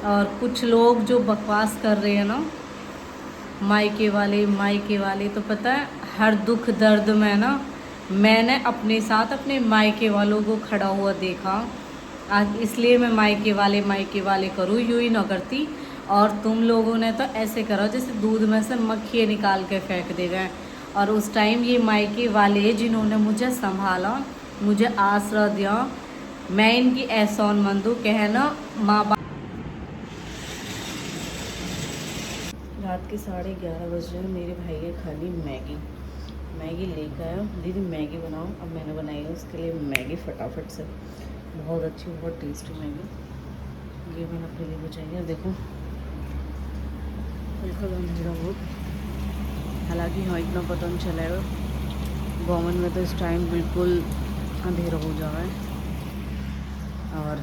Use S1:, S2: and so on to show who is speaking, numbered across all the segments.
S1: और कुछ लोग जो बकवास कर रहे हैं ना, मायके वाले, तो पता है हर दुख दर्द में ना मैंने अपने साथ अपने मायके वालों को खड़ा हुआ देखा। आज इसलिए मैं मायके वाले करूँ, यूँ ही ना करती। और तुम लोगों ने तो ऐसे करो जैसे दूध में से मक्खियाँ निकाल के फेंक दे गए। और उस टाइम ये मायके वाले जिन्होंने मुझे संभाला, मुझे आसरा दिया, मैं इनकी एहसानमंद हूँ। कहना माँ बाप। रात के 11:30 बज रहे हैं। मेरे भाई है खाली मैगी लेकर आया। दीदी मैगी बनाओ। अब मैंने बनाई है उसके लिए मैगी फटाफट से, बहुत अच्छी बहुत टेस्टी मैगी। ये मैंने अपने लिए बचाई है। देखो बिल्कुल अंधेरा बहुत, हालांकि हाँ इतना पता नहीं चलेगा, गवर्नमेंट में तो इस टाइम बिल्कुल अंधेरा हो जा रहा है और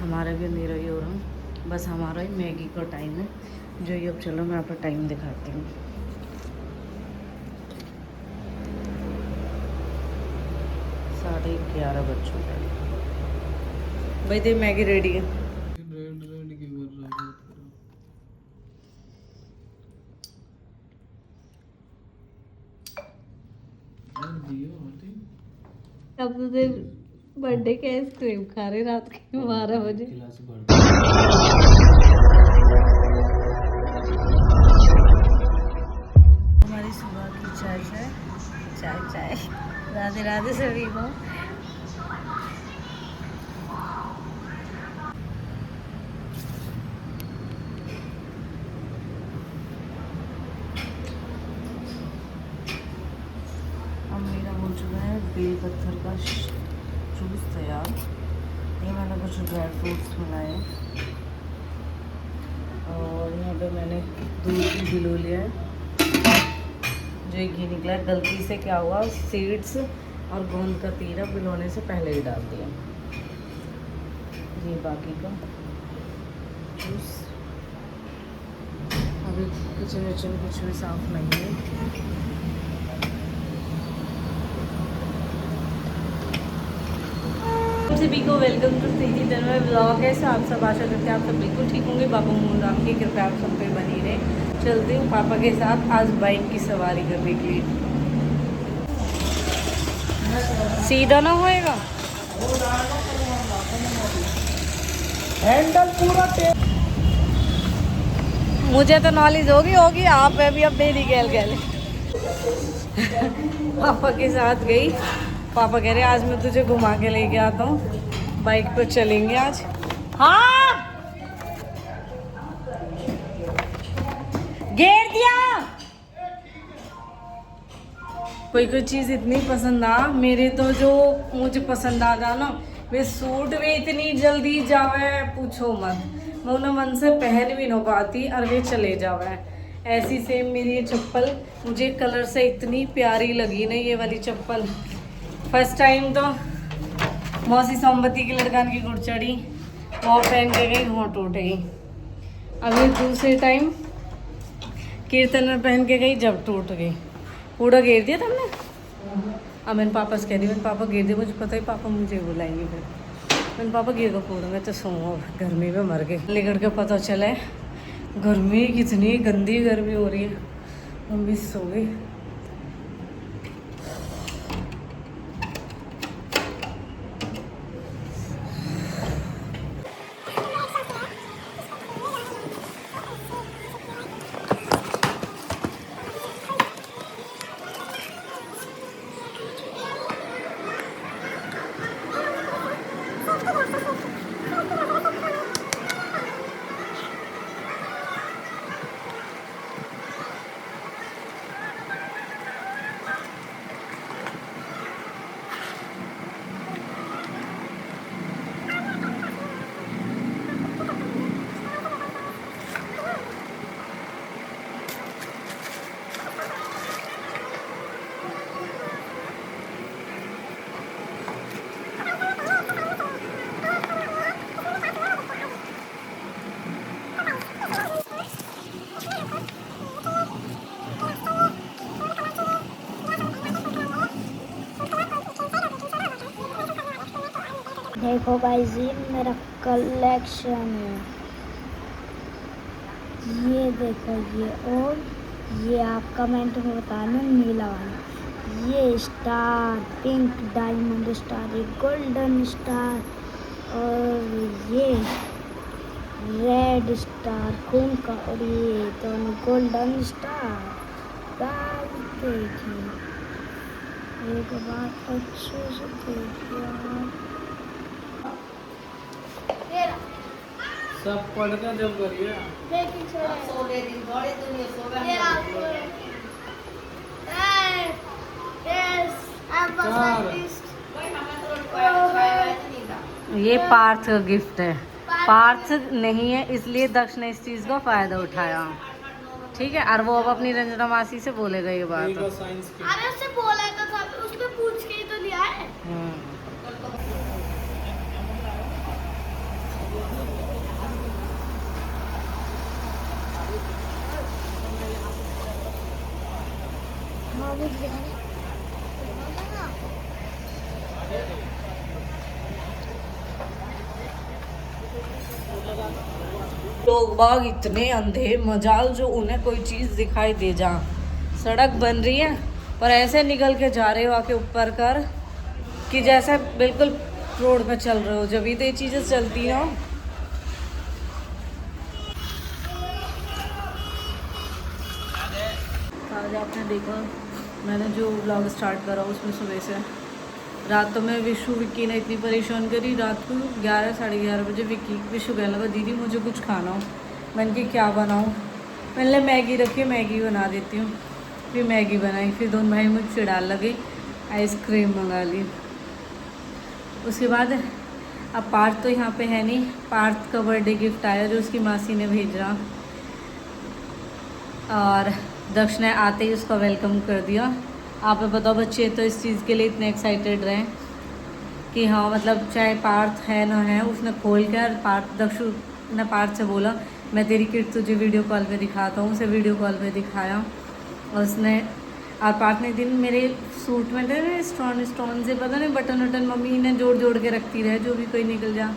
S1: हमारा भी अंधेरा ही हो रहा है। बस हमारा ही मैगी का टाइम है जो ये। अब चलो मैं आपको टाइम दिखाती हूँ। 11:30 बज चुके हैं भाई। दे मैगी रेडी है। अब तो बर्थडे के आइसक्रीम खा रहे रात के 12 बजे। हमारी सुबह की चाय चाय। राधे राधे सभी को। अब मेरा हो चुका है बेल पत्थर का जूस तैयार। ये मैंने कुछ ड्राई फ्रूट्स मिलाए और यहाँ पे मैंने दूध भी भिगो लिया है। जो ये घी निकला है, गलती से क्या हुआ, सीड्स और गोंद का तीरा भिगोने से पहले ही डाल दिया। ये बाकी का जूस। अभी किचन कुछ भी साफ नहीं है। सभी को welcome to Sidhi Tanwar blog है। सो आप सब आशा करते हैं आप सब बिल्कुल ठीक होंगे। बाबा मोहन की कृपया आप सब पे बनी रहे। चलती हूँ पापा के साथ आज बाइक की सवारी करने के लिए। सीधा ना होएगा हैंडल पूरा। मुझे तो नॉलेज होगी आप अभी अब मेरी गैल पापा के साथ गई। पापा कह रहे आज मैं तुझे घुमा के लेके आता हूँ, बाइक पर चलेंगे आज। हाँ घेर दिया। कोई चीज़ इतनी पसंद आ मेरे तो, जो मुझे पसंद आ जा ना, वे सूट वे इतनी जल्दी जावे पूछो मत। मैं उन्हें मन से पहन भी ना पाती और वे चले जावे। ऐसी सेम मेरी ये चप्पल मुझे कलर से इतनी प्यारी लगी ना, ये वाली चप्पल। फर्स्ट टाइम तो मौसी सोमवती की लड़कान की गुड़ चढ़ी, वो पहन के गई, वो टूट गई। अभी दूसरे टाइम कीर्तन में पहन के गई, जब टूट गई। पूरा घेर दिया तुमने। अब मैंने पापा से कह दी, मैंने पापा घेर दिया, मुझे पता ही पापा मुझे बुलाएंगे। फिर मैंने पापा घेर को पूरा, मैं तो सोऊँ गर्मी में मर गई। लेकर के पता चला गर्मी कितनी गंदी गर्मी हो रही है। मम्मी सो गई।
S2: देखो गाइस ये मेरा कलेक्शन है। ये देखो ये, और ये आप कमेंट में बताना नीला वाला, ये स्टार, पिंक डायमंड स्टार, ये गोल्डन स्टार, और ये रेड स्टार खून का, और ये दोनों गोल्डन स्टार। गाइस देखिए, एक बार अच्छे से देखिए आप।
S3: सब पढ़ कर जब करिए
S1: ये पार्थ का गिफ्ट है। पार्थ नहीं है इसलिए दक्ष ने इस चीज़ का फ़ायदा उठाया। ठीक है, और वो अब अपनी रंजना मासी से बोलेगा ये बात।
S3: साइंस की।
S2: अरे उससे बोला तो था, उसने पूछ के ही तो लिया है।
S1: लोग बाग इतने अंधे मजाल जो उन्हें कोई चीज़ दिखाई दे जा। सड़क बन रही है पर ऐसे निकल के जा रहे हो आके ऊपर कर कि जैसे बिल्कुल रोड पे चल रहे हो। जब भी तो ये चीज़ें चलती हो। आज आपने देखा मैंने जो व्लॉग स्टार्ट करा उसमें सुबह से रात तो में विक्की ने इतनी परेशान करी। रात को 11 साढ़े 11 बजे विशु कहने लगा दीदी मुझे कुछ खाना हो। मैंने कि क्या बनाऊँ। मैंने मैगी रखी, मैगी बना देती हूँ। फिर मैगी बनाई, फिर दोनों भाई मुझ चिढ़ाने लगे, आइसक्रीम मंगा ली। उसके बाद अब पार्थ तो यहाँ पे है नहीं। पार्थ का बर्थडे गिफ्ट आया जो उसकी मासी ने भेजा, और दक्ष ने आते ही उसका वेलकम कर दिया। आप बताओ बच्चे तो इस चीज़ के लिए इतने एक्साइटेड रहे कि हाँ मतलब चाहे पार्थ है ना है, उसने खोल कर दक्ष ने पार्थ से बोला मैं तेरी किट तुझे वीडियो कॉल पे दिखाता हूँ। उसे वीडियो कॉल पे दिखाया और उसने, और पार्थ ने दिन मेरे सूट में थे स्टोन से पता नहीं बटन वटन मम्मी ने जोड़ जोड़ के रखती रहे जो भी कोई निकल जा,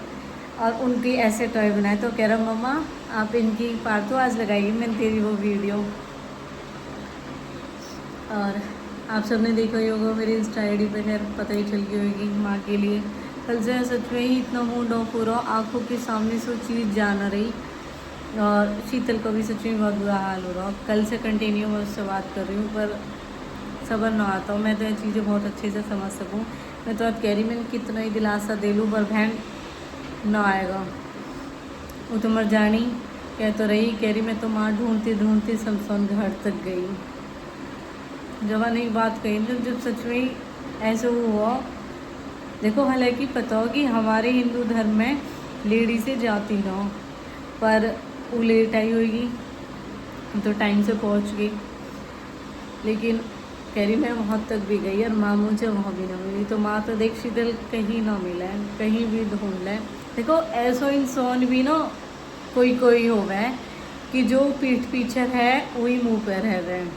S1: और उनकी ऐसे टॉय बनाए। तो कह रहा मम्मा आप इनकी पार्थो आज लगाइए मैंने तेरी वो वीडियो। और आप सबने देखा ही होगा मेरी इंस्टा आईडी पे, खैर पता ही चल गई होगी माँ के लिए। कल से सच में ही इतना मूड ऑफ हो रहा, आँखों के सामने से वो चीज़ जा ना रही, और शीतल को भी सच में बहुत बुरा हाल हो रहा। कल से कंटिन्यू मैं उससे बात कर रही हूँ पर सबर ना आता हूँ। मैं तो ये चीज़ें बहुत अच्छे से समझ सकूँ। मैं तो आज कह रही मैंने कितना ही दिलासा दे लूँ पर बहन ना आएगा। वो तो मर जानी कह तो रही, कह रही मैं तो माँ ढूंढती ढूंढती शमशान घाट तक गई। जवान एक बात कही जब सच में ही ऐसे हुआ। देखो हालांकि पता हो कि हमारे हिंदू धर्म में लेडी से जाती ना हो, पर वो लेट आई होगी तो टाइम से पहुंच गई। लेकिन कह रही मैं वहाँ तक भी गई और माँ मुझे वहाँ भी ना मिली। तो माँ तो देख शीतल कहीं ना मिला है, कहीं भी ढूंढ लें। देखो ऐसा इंसान भी ना कोई कोई हो गए कि जो पीठ पीछे है वही मुँह पर रह रहे हैं,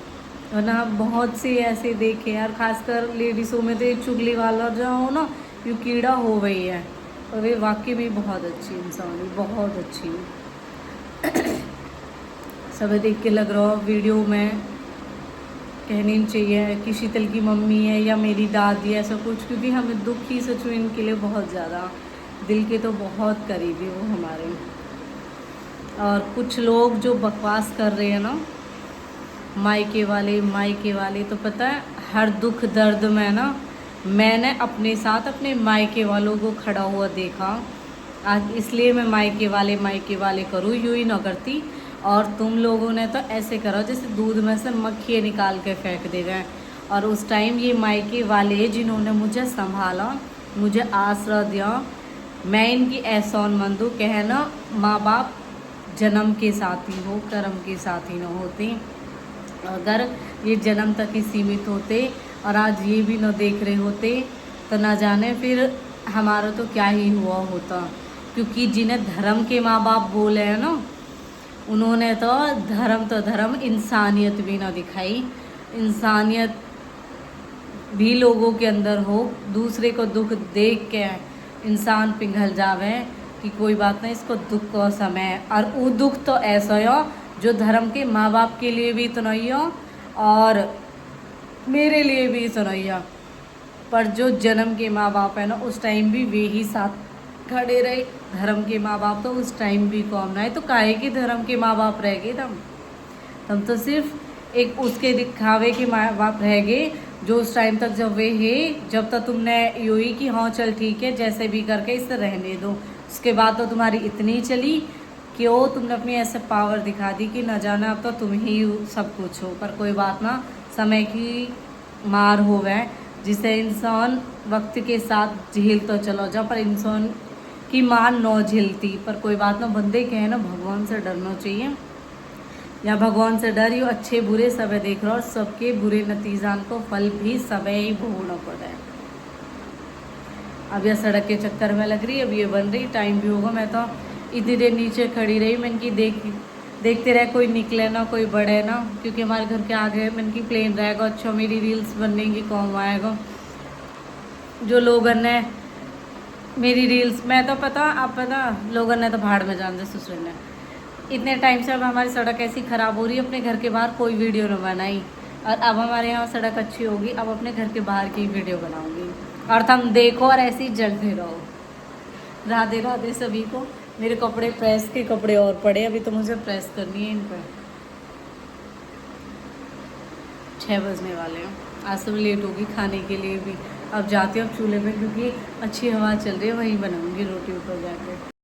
S1: वरना बहुत से ऐसे देखे यार। खासकर लेडीज़ों में तो एक चुगली वाला जो हो ना ये कीड़ा हो गई है, और वे वाकई में बहुत अच्छी इंसान है, बहुत अच्छी। सब देख के लग रहा वीडियो में कहनी चाहिए कि शीतल की मम्मी है या मेरी दादी ऐसा कुछ, क्योंकि हमें दुख ही सच में इनके लिए बहुत ज़्यादा, दिल के तो बहुत करीबी वो हमारे। और कुछ लोग जो बकवास कर रहे हैं ना मायके वाले, तो पता है हर दुख दर्द में ना मैंने अपने साथ अपने मायके वालों को खड़ा हुआ देखा। आज इसलिए मैं मायके वाले करूँ, यूँ ही ना करती। और तुम लोगों ने तो ऐसे करो जैसे दूध में से मक्खियाँ निकाल के फेंक दे गए। और उस टाइम ये मायके वाले जिन्होंने मुझे संभाला, मुझे आसरा दिया, मैं इनकी एहसानमंद हूँ। कहना माँ बाप जन्म के साथी हो, कर्म के साथी न होते। अगर ये जन्म तक ही सीमित होते और आज ये भी न देख रहे होते तो ना जाने फिर हमारा तो क्या ही हुआ होता। क्योंकि जिन्हें धर्म के माँ बाप बोले हैं ना, उन्होंने तो धर्म इंसानियत भी ना दिखाई। इंसानियत भी लोगों के अंदर हो, दूसरे को दुख देख के इंसान पिघल जावे कि कोई बात नहीं इसको दुख का समय है। और वो दुख तो ऐसा हो जो धर्म के माँ बाप के लिए भी सुनाइयो और मेरे लिए भी सुनाइया। पर जो जन्म के माँ बाप है ना, उस टाइम भी वे ही साथ खड़े रहे। धर्म के माँ बाप तो उस टाइम भी कौन ना है, तो काहे कि धर्म के माँ बाप रह गए तुम तो सिर्फ एक उसके दिखावे के माँ बाप रह गए, जो उस टाइम तक जब वे है, जब तक तुमने यू ही कि हाँ चल ठीक है जैसे भी करके इसे रहने दो। उसके बाद तो तुम्हारी इतनी चली कि वो तुमने अपनी ऐसे पावर दिखा दी कि न जाना अब तो तुम ही सब कुछ हो। पर कोई बात ना, समय की मार हो वह जिसे इंसान वक्त के साथ झेल तो चलो जा, पर इंसान की मान न झेलती। पर कोई बात ना, बंदे कहे ना भगवान से डरना चाहिए, या भगवान से डर, यो अच्छे बुरे सब देख रहा और सबके बुरे नतीजान को फल भी सब ही भोगना पड़ा है। अब यह सड़क के चक्कर में लग रही, अब ये बन रही, टाइम भी होगा। मैं तो इतनी देर नीचे खड़ी रही, मैंने की देखते रहे कोई निकले ना कोई बढ़े ना, क्योंकि हमारे घर के आगे मैंने की प्लेन रहेगा। अच्छा मेरी रील्स बनने की कौन आएगा, जो लोगों ने मेरी रील्स, मैं तो पता आप पता लोगों ने तो भाड़ में जान दे ससुर ने। इतने टाइम से अब हमारी सड़क ऐसी ख़राब हो रही है, अपने घर के बाहर कोई वीडियो न बनाई, और अब हमारे यहाँ सड़क अच्छी होगी, अब अपने घर के बाहर की वीडियो बनाऊंगी और तुम देखो और ऐसे ही जलते रहो। राधे राधे सभी को। मेरे कपड़े प्रेस के कपड़े और पड़े, अभी तो मुझे प्रेस करनी है इन पर। 6 बजने वाले हैं, आज सब लेट होगी खाने के लिए भी। अब जाती हूँ अब चूल्हे पे, क्योंकि अच्छी हवा चल रही है, वहीं बनाऊंगी रोटी ऊपर जाके।